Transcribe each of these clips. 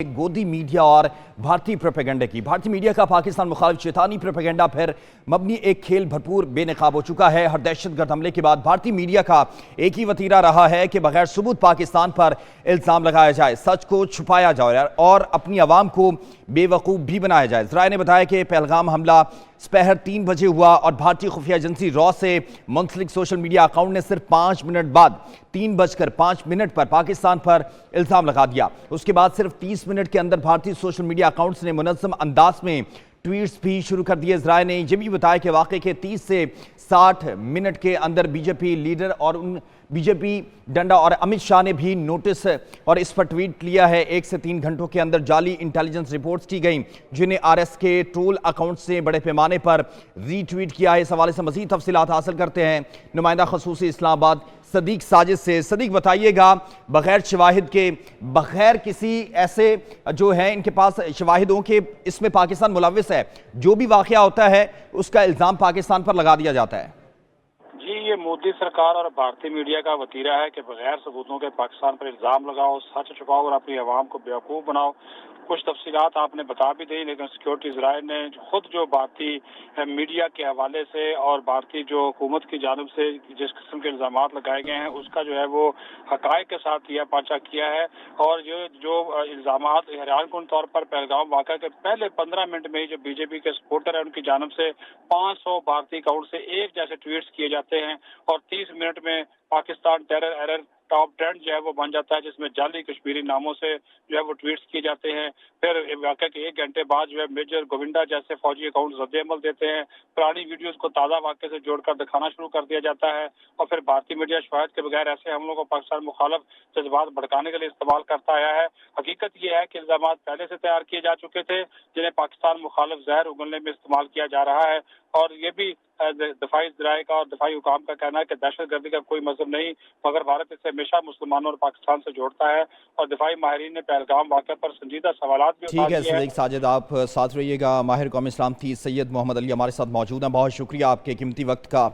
गोदी मीडिया और भारतीय प्रोपेगेंडा की। भारतीय मीडिया का पाकिस्तान मुखालिफ शैतानी प्रोपेगेंडा फिर मबनी एक खेल भरपूर बेनकाब हो चुका है। हर दहशतगर्द हमले के बाद भारतीय मीडिया का एक ही वतीरा रहा है कि बगैर सबूत पाकिस्तान पर इल्ज़ाम लगाया जाए, सच को छुपाया जाए और अपनी आवाम को बेवकूफ़ भी बनाया जाए। ज़राए ने बताया कि पहलगाम हमला दोपहर 3 बजे हुआ और भारतीय खुफिया एजेंसी रॉ से मुंसलिक सोशल मीडिया अकाउंट ने सिर्फ 5 मिनट बाद 3:05 पर पाकिस्तान पर इल्ज़ाम लगा दिया। उसके बाद सिर्फ 30 मिनट के अंदर भारतीय सोशल मीडिया अकाउंट्स ने मुनज़्ज़म अंदाज में ट्वीट्स भी शुरू कर दिए। ज़राए ने यह भी बताया कि वाक़े के 30 से 60 मिनट के अंदर बीजेपी लीडर और उन बीजेपी डंडा और अमित शाह ने भी नोटिस और इस पर ट्वीट लिया है। 1 से 3 घंटों के अंदर जाली इंटेलिजेंस रिपोर्ट्स की गई जिन्हें आरएस के ट्रोल अकाउंट से बड़े पैमाने पर रीट्वीट किया है। इस हवाले से मज़ीद तफसीलात हासिल करते हैं नुमाइंदा ख़ुसूसी इस्लामाबाद सदीक साजिद से। सदीक बताइएगा, बग़ैर शवाहिद के, बग़ैर किसी ऐसे जो है इनके पास शवाहिदों के, इसमें पाकिस्तान मुलव्विस है, जो भी वाक़या होता है उसका इल्ज़ाम पाकिस्तान पर लगा दिया जाता है। जी, ये मोदी सरकार और भारतीय मीडिया का वतीरा है कि बगैर सबूतों के पाकिस्तान पर इल्ज़ाम लगाओ, सच छुपाओ और अपनी आवाम को बेवकूफ़ बनाओ। कुछ तफसीलात आपने बता भी दी, लेकिन सिक्योरिटी ज़राए ने खुद जो भारतीय मीडिया के हवाले से और भारतीय जो हुकूमत की जानिब से जिस किस्म के इल्ज़ाम लगाए गए हैं उसका जो है वो हक़ाइक़ के साथ किया पर्चा किया है। और जो इल्ज़ाम हैरानकुन तौर पर पहलगाम वाक़या के पहले 15 मिनट में ही जो बीजेपी के सपोर्टर है उनकी जानिब से 500 भारतीय अकाउंट से एक जैसे ट्वीट्स किए जाते हैं और 30 मिनट में Pakistan terror error top trend जो है वो बन जाता है, जिसमें जाली कश्मीरी नामों से जो है वो ट्वीट्स किए जाते हैं। फिर वाक़या के 1 घंटे बाद जो है मेजर गोविंदा जैसे फौजी अकाउंट रद्द-ए-अमल देते हैं, पुरानी वीडियोस को ताज़ा वाक़े से जोड़कर दिखाना शुरू कर दिया जाता है और फिर भारतीय मीडिया शवाहिद के बगैर ऐसे हमलों को पाकिस्तान मुखालिफ जज्बात भड़काने के लिए इस्तेमाल करता आया है। हकीकत ये है कि इल्ज़ाम पहले से तैयार किए जा चुके थे जिन्हें पाकिस्तान मुखालिफ जहर उगलने में इस्तेमाल किया जा रहा है। और ये भी दफाई ज़राए का और दफाई हुकाम का कहना है कि दहशतगर्दी का कोई मज़हब नहीं, मगर भारत इसे हमेशा मुसलमानों और पाकिस्तान से जोड़ता है। और दफाई माहिरीन ने पहलगाम वाक़या पर संजीदा सवालात भी ठीक है सदीक साजिद, आप साथ रहिएगा। माहिर कौम इस्लाम थी सैयद मोहम्मद अली हमारे साथ मौजूद हैं। बहुत शुक्रिया आपके कीमती वक्त का।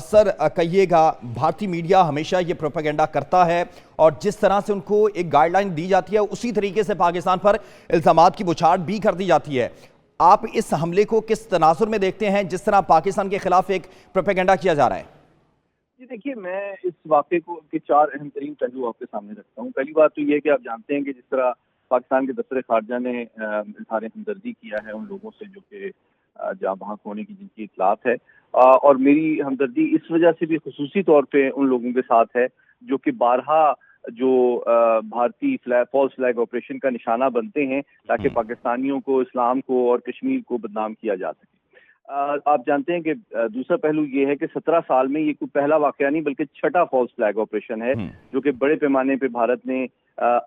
सर कहिएगा, भारतीय मीडिया हमेशा ये प्रोपेगेंडा करता है और जिस तरह से उनको एक गाइडलाइन दी जाती है उसी तरीके से पाकिस्तान पर इल्ज़ामात की बुछाड़ भी कर दी जाती है। आप इस हमले को किस तनाजुर में देखते हैं जिस तरह पाकिस्तान के खिलाफ एक प्रोपेगेंडा किया जा रहा है? जी देखिए, मैं इस वाक़े को के 4 अहम तरीन पहलू आपके सामने रखता हूँ। पहली बात तो ये है कि आप जानते हैं कि जिस तरह पाकिस्तान के दफ्तर खारजा ने इज़हार हमदर्दी किया है उन लोगों से जो कि जहाँ बहक होने की जिनकी इतलात है, और मेरी हमदर्दी इस वजह से भी खुसूसी तौर पे उन लोगों के साथ है जो कि बारहा जो भारतीय फॉल्स फ्लैग ऑपरेशन का निशाना बनते हैं ताकि पाकिस्तानियों को, इस्लाम को और कश्मीर को बदनाम किया जा सके। आप जानते हैं कि दूसरा पहलू ये है कि 17 साल में ये कोई पहला वाकया नहीं बल्कि छठा फॉल्स फ्लैग ऑपरेशन है जो कि बड़े पैमाने पे भारत ने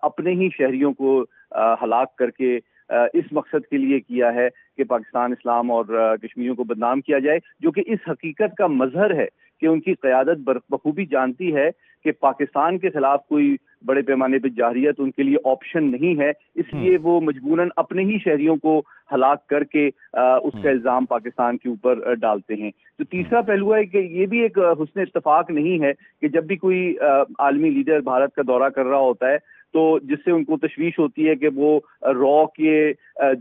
अपने ही शहरियों को हलाक करके इस मकसद के लिए किया है कि पाकिस्तान, इस्लाम और कश्मीरियों को बदनाम किया जाए, जो कि इस हकीकत का मजहर है कि उनकी क़यादत बखूबी जानती है कि पाकिस्तान के खिलाफ कोई बड़े पैमाने पर जाहिरियत उनके लिए ऑप्शन नहीं है, इसलिए वो मजबूरन अपने ही शहरियों को हलाक करके उसका इल्ज़ाम पाकिस्तान के ऊपर डालते हैं। तो तीसरा पहलू है कि ये भी एक हुस्न इत्तफाक नहीं है कि जब भी कोई आलमी लीडर भारत का दौरा कर रहा होता है तो जिससे उनको तशवीश होती है कि वो रॉ के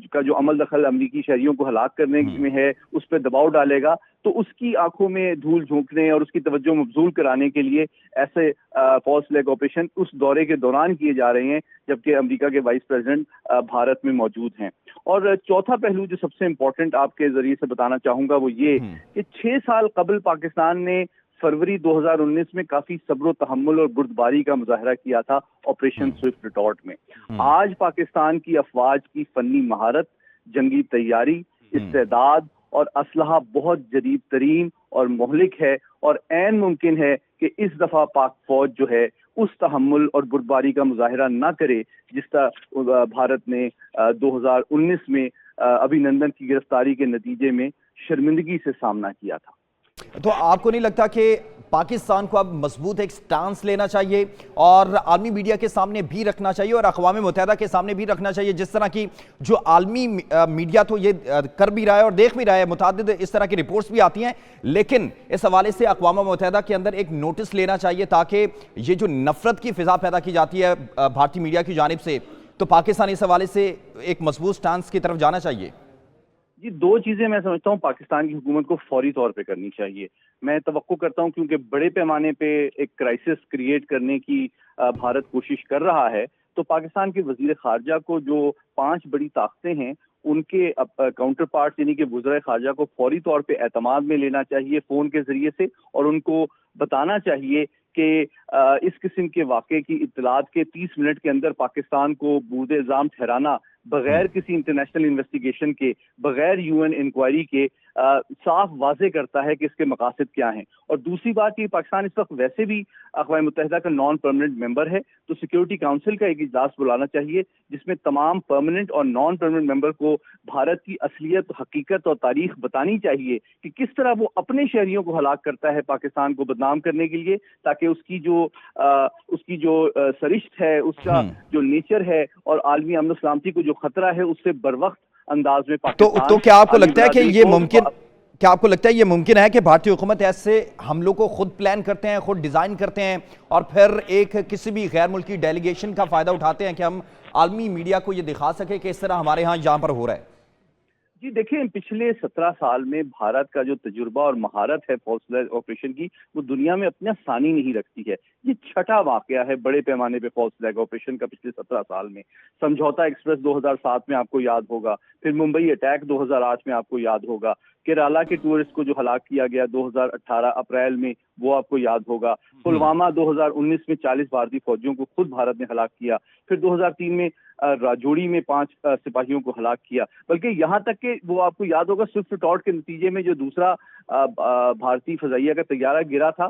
का जो अमल दखल अमरीकी शहरियों को हलाक करने में है उस पर दबाव डालेगा, तो उसकी आंखों में धूल झोंकने और उसकी तवज्जो मबजूल कराने के लिए ऐसे फॉल्स फ्लैग ऑपरेशन उस दौरे के दौरान किए जा रहे हैं जबकि अमेरिका के वाइस प्रेसिडेंट भारत में मौजूद हैं। और चौथा पहलू जो सबसे इम्पोर्टेंट आपके जरिए से बताना चाहूंगा वो ये कि 6 साल कबल पाकिस्तान ने फरवरी 2019 में काफी सब्र तहम्मुल और बुर्दबारी का मुजाहरा किया था ऑपरेशन स्विफ्ट रिटॉर्ट में। आज पाकिस्तान की अफवाज की फन्नी महारत, जंगी तैयारी, इस्तेदाद और असलहा बहुत जदीद तरीन और मोहलिक है और ऐन मुमकिन है कि इस दफा पाक फौज जो है उस तहम्मुल और बुर्दबारी का मुजाहरा न करे जिसका भारत ने 2019 में अभिनंदन की गिरफ्तारी के नतीजे में शर्मिंदगी से सामना किया था। तो आपको नहीं लगता कि पाकिस्तान को अब मजबूत एक स्टांस लेना चाहिए और आलमी मीडिया के सामने भी रखना चाहिए और अक़वाम मुत्तहिदा के सामने भी रखना चाहिए, जिस तरह की जो आलमी मीडिया तो ये कर भी रहा है और देख भी रहा है, मुतअद्दिद इस तरह की रिपोर्ट्स भी आती हैं, लेकिन इस हवाले से अक़वाम मुत्तहिदा के अंदर एक नोटिस लेना चाहिए ताकि ये जो नफरत की फिजा पैदा की जाती है भारतीय मीडिया की जानिब से, تو پاکستان اس حوالے سے ایک مضبوط سٹانس کی طرف جانا چاہیے؟ جی، دو چیزیں میں سمجھتا ہوں پاکستان کی حکومت کو فوری طور پہ کرنی چاہیے. میں توقع کرتا ہوں کیونکہ بڑے پیمانے پہ ایک کرائسس کریٹ کرنے کی بھارت کوشش کر رہا ہے، تو پاکستان کے وزیر خارجہ کو جو 5 بڑی طاقتیں ہیں ان کے کاؤنٹر پارٹ یعنی کہ وزراء خارجہ کو فوری طور پہ اعتماد میں لینا چاہیے فون کے ذریعے سے، اور ان کو بتانا چاہیے کہ اس قسم کے واقعے کی اطلاعات کے 30 منٹ کے اندر پاکستان کو بود الزام ٹھہرانا بغیر کسی انٹرنیشنل انویسٹیگیشن کے، بغیر UN انکوائری کے صاف واضح کرتا ہے کہ اس کے مقاصد کیا ہیں. اور دوسری بات کہ پاکستان اس وقت ویسے بھی اقوام متحدہ کا نان پرماننٹ ممبر ہے، تو سیکیورٹی کاؤنسل کا ایک اجلاس بلانا چاہیے جس میں تمام پرماننٹ اور نان پرماننٹ ممبر کو بھارت کی اصلیت، حقیقت اور تاریخ بتانی چاہیے کہ کس طرح وہ اپنے شہریوں کو ہلاک کرتا ہے پاکستان کو بدنام کرنے کے لیے، تاکہ اس کی جو سرشت ہے، اس کا جو نیچر ہے اور عالمی امن و سلامتی کو جو خطرہ ہے اس سے بروقت انداز میں پاکستان. تو کیا آپ کو لگتا ہے کہ یہ ممکن ہے کہ بھارتی حکومت ایسے حملوں کو خود پلان کرتے ہیں، خود ڈیزائن کرتے ہیں اور پھر ایک کسی بھی غیر ملکی ڈیلیگیشن کا فائدہ اٹھاتے ہیں کہ ہم عالمی میڈیا کو یہ دکھا سکیں کہ اس طرح ہمارے ہاں یہاں پر ہو رہا ہے؟ جی دیکھیں، پچھلے 17 سال میں بھارت کا جو تجربہ اور مہارت ہے فالس فلیگ آپریشن کی، وہ دنیا میں اپنا ثانی نہیں رکھتی ہے. یہ چھٹا واقعہ ہے بڑے پیمانے پہ فالس فلیگ آپریشن کا پچھلے 17 سال میں. سمجھوتا ایکسپریس 2007 میں آپ کو یاد ہوگا، پھر ممبئی اٹیک 2008 میں آپ کو یاد ہوگا، کیرالا کے ٹورسٹ کو جو ہلاک کیا گیا 2018 اپریل میں وہ آپ کو یاد ہوگا، پلوامہ 2019 میں 40 بھارتی فوجیوں کو خود بھارت نے ہلاک کیا، پھر 2003 میں راجوڑی میں 5 سپاہیوں کو ہلاک کیا. بلکہ یہاں تک کہ وہ آپ کو یاد ہوگا سوئفٹ ٹارٹ کے نتیجے میں جو دوسرا بھارتی فضائیہ کا طیارہ گرا تھا،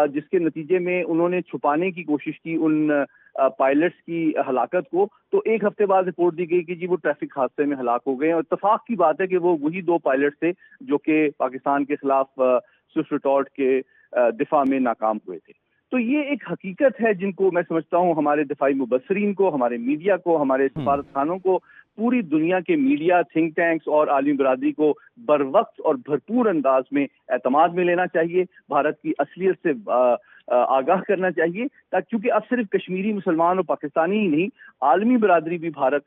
جس کے نتیجے میں انہوں نے چھپانے کی کوشش کی ان پائلٹس کی ہلاکت کو، تو ایک ہفتے بعد رپورٹ دی گئی کہ جی وہ ٹریفک حادثے میں ہلاک ہو گئے ہیں. اور اتفاق کی بات ہے کہ وہ وہی 2 پائلٹ تھے جو کہ پاکستان کے خلاف سوئفٹ ٹارٹ کے دفاع میں ناکام ہوئے تھے. تو یہ ایک حقیقت ہے جن کو میں سمجھتا ہوں ہمارے دفاعی مبصرین کو، ہمارے میڈیا کو، ہمارے سفارت خانوں کو، پوری دنیا کے میڈیا، تھنک ٹینکس اور عالمی برادری کو بروقت اور بھرپور انداز میں اعتماد میں لینا چاہیے، بھارت کی اصلیت سے آگاہ کرنا چاہیے، تاکہ چونکہ اب صرف کشمیری مسلمان اور پاکستانی ہی نہیں، عالمی برادری بھی بھارت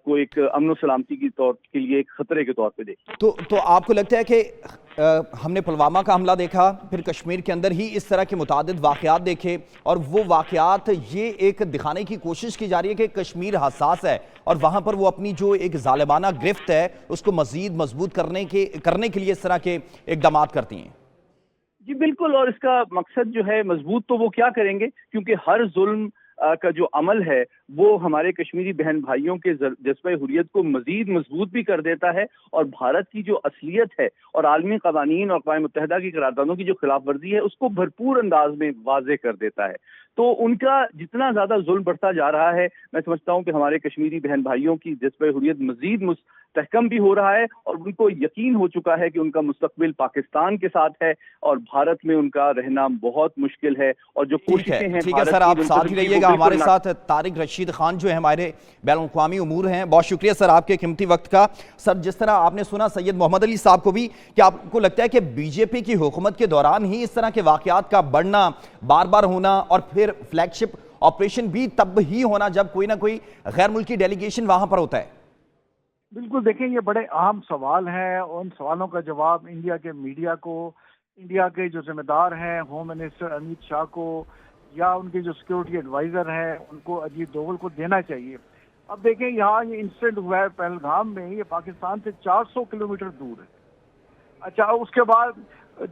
کو ایک امن و سلامتی کی طور کے لیے ایک خطرے کے طور پہ دیکھیں. تو آپ کو لگتا ہے کہ ہم نے پلوامہ کا حملہ دیکھا، پھر کشمیر کے اندر ہی اس طرح کے متعدد واقعات دیکھے، اور وہ واقعات یہ ایک دکھانے کی کوشش کی جا رہی ہے کہ کشمیر حساس ہے اور وہاں پر وہ اپنی جو ایک ظالمانہ گرفت ہے اس کو مزید مضبوط کرنے کے لیے اس طرح کے اقدامات کرتی ہیں؟ جی بالکل، اور اس کا مقصد جو ہے مضبوط تو وہ کیا کریں گے، کیونکہ ہر ظلم کا جو عمل ہے وہ ہمارے کشمیری بہن بھائیوں کے جذبہ حریت کو مزید مضبوط بھی کر دیتا ہے، اور بھارت کی جو اصلیت ہے اور عالمی قوانین اور اقوام متحدہ کی قراردادوں کی جو خلاف ورزی ہے اس کو بھرپور انداز میں واضح کر دیتا ہے. تو ان کا جتنا زیادہ ظلم بڑھتا جا رہا ہے، میں سمجھتا ہوں کہ ہمارے کشمیری بہن بھائیوں کی جذبہ حریت مزید مستحکم بھی ہو رہا ہے، اور ان کو یقین ہو چکا ہے کہ ان کا مستقبل پاکستان کے ساتھ ہے اور بھارت میں ان کا رہنا بہت مشکل ہے. اور جو کوششیں ہیں ٹھیک ہے سر، آپ ساتھ ہی رہیے گا ہمارے ساتھ. طارق رشید خان جو ہے ہمارے بین الاقوامی امور ہیں، بہت شکریہ سر آپ کے قیمتی وقت کا. سر جس طرح آپ نے سنا سید محمد علی صاحب کو بھی، کہ آپ کو لگتا ہے کہ بی جے پی کی حکومت کے دوران ہی اس طرح کے واقعات کا بڑھنا، بار بار ہونا، اور پھر فلیگ شپ آپریشن بھی تب ہی ہونا جب کوئی نہ کوئی غیر ملکی ڈیلیگیشن وہاں پر ہوتا ہے؟ بالکل، دیکھیں یہ بڑے اہم سوال ہیں، ان سوالوں کا جواب انڈیا کے میڈیا کو، انڈیا کے جو ذمہ دار ہیں ہوم منسٹر امیت شاہ کو، یا ان کے جو سیکیورٹی ایڈوائزر ہیں ان کو، اجیت دوول کو دینا چاہیے. اب دیکھیں یہاں یہ انسیڈنٹ ہوا ہے پہلگام میں، یہ پاکستان سے 400 کلومیٹر دور ہے. اچھا، اس کے بعد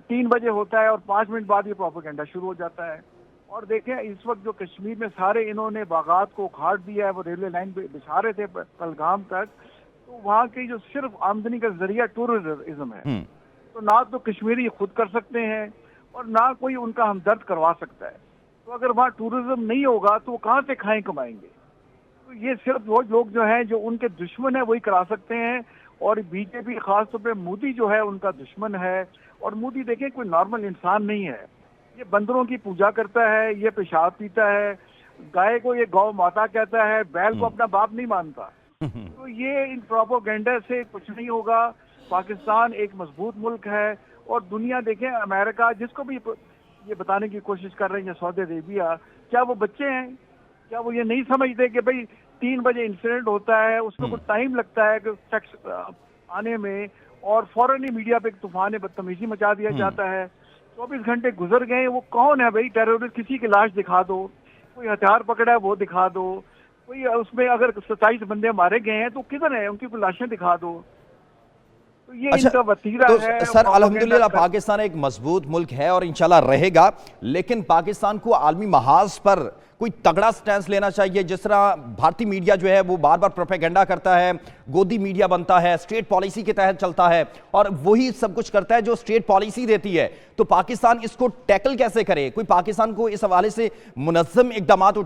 3 بجے ہوتا ہے اور 5 منٹ بعد یہ پروپیگنڈا شروع ہو جاتا ہے. اور دیکھیں اس وقت جو کشمیر میں سارے انہوں نے باغات کو اکھاڑ دیا ہے، وہ ریلوے لائن پہ بچھا رہے تھے پہلگام تک، تو وہاں کی جو صرف آمدنی کا ذریعہ ٹورزم ہے. تو نہ تو کشمیری خود کر سکتے ہیں اور نہ کوئی ان کا ہمدرد کروا سکتا ہے. تو اگر وہاں ٹورزم نہیں ہوگا تو وہ کہاں سے کھائیں کمائیں گے؟ تو یہ صرف وہ لوگ جو ہیں جو ان کے دشمن ہیں وہی کرا سکتے ہیں. اور بی جے پی خاص طور پہ مودی جو ہے ان کا دشمن ہے. اور مودی دیکھیں کوئی نارمل انسان نہیں ہے، یہ بندروں کی پوجا کرتا ہے، یہ پیشاب پیتا ہے، گائے کو یہ گو ماتا کہتا ہے، بیل کو اپنا باپ نہیں مانتا. تو یہ ان پروپیگنڈا سے کچھ نہیں ہوگا. پاکستان ایک مضبوط ملک ہے، اور دنیا دیکھیں امریکہ جس کو بھی یہ بتانے کی کوشش کر رہے ہیں سعودی عربیہ، کیا وہ بچے ہیں؟ کیا وہ یہ نہیں سمجھتے کہ بھئی 3 बजे इंसिडेंट होता है, उसमें कुछ टाइम लगता है कि फैक्ट्स आने में, और फौरन ही मीडिया पे एक तूफान बदतमीजी मचा दिया जाता है। 24 घंटे गुजर गए, वो कौन है भाई टेररिस्ट? किसी की लाश दिखा दो, कोई हथियार पकड़ा है वो दिखा दो, कोई उसमें अगर 27 बंदे मारे गए हैं तो किधर है, उनकी कोई लाशें दिखा दो। तो ये इनका वतीरा तो है। सर अल्हम्दुलिल्लाह पाकिस्तान एक मजबूत मुल्क है और इंशाल्लाह रहेगा, लेकिन पाकिस्तान को आलमी महाज पर कोई तगड़ा स्टैंस लेना चाहिए। जिस तरह भारतीय मीडिया जो है वो बार बार प्रोपेगेंडा करता है, गोदी मीडिया बनता है, स्टेट पॉलिसी के तहत चलता है और वही सब कुछ करता है जो स्टेट पॉलिसी देती है, तो पाकिस्तान इसको टैकल कैसे करे? कोई पाकिस्तान को इस हवाले से मुनज़्ज़म इक़दामात